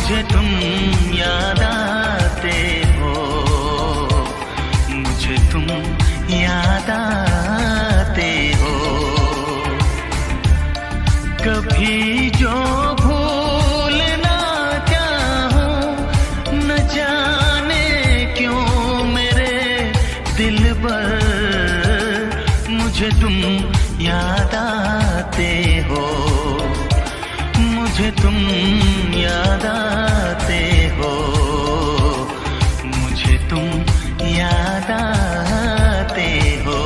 मुझे तुम याद आते हो, मुझे तुम याद आते हो। कभी जो भूल ना चाहूं, न जाने क्यों मेरे दिलबर, मुझे तुम याद आते हो, मुझे तुम याद आते हो, मुझे तुम याद आते हो।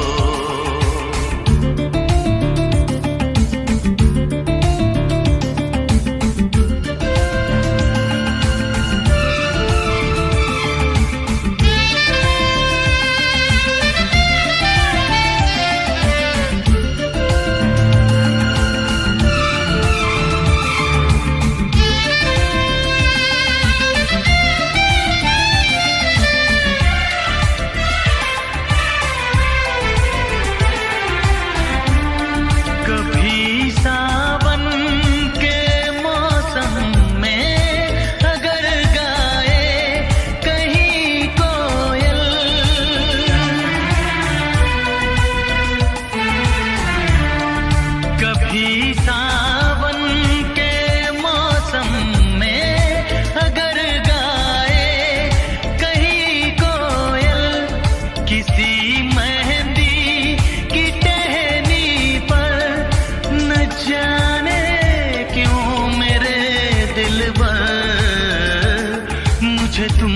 मुझे तुम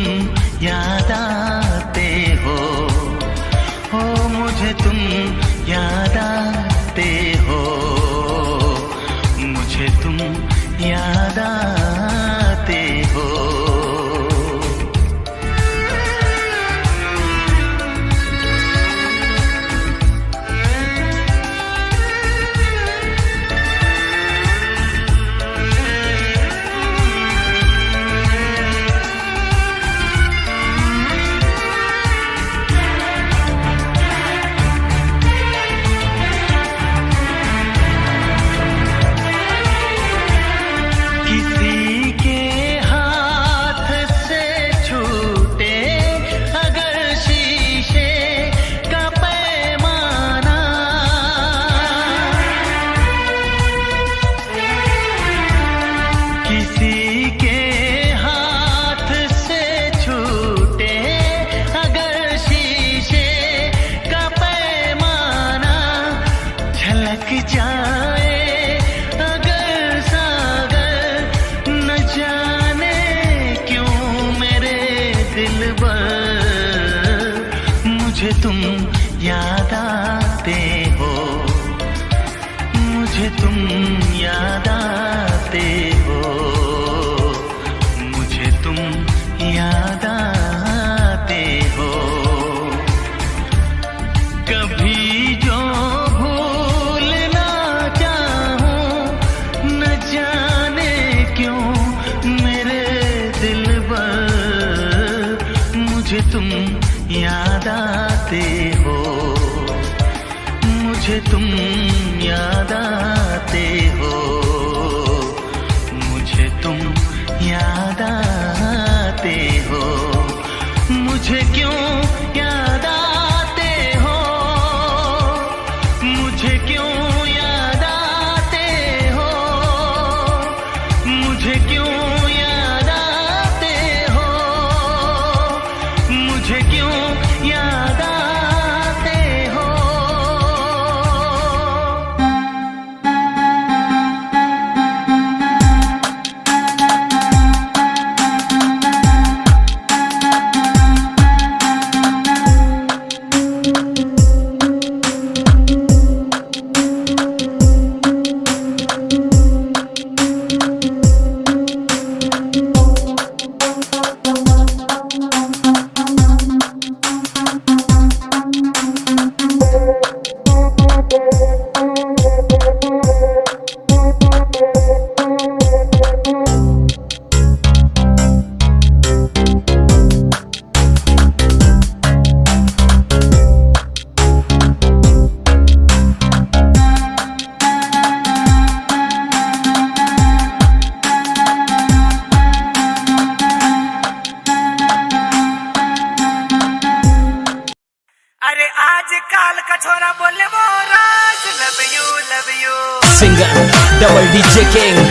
याद आते हो, ओ मुझे तुम याद आते हो, मुझे तुम याद आते हो। जाए अगर सागर, न जाने क्यों मेरे दिलबर, मुझे तुम याद आते हो, मुझे तुम याद आते हो, मुझे तुम याद आते हो। कभी जो मुझे तुम याद आते हो, मुझे तुम याद आते हो, DJ King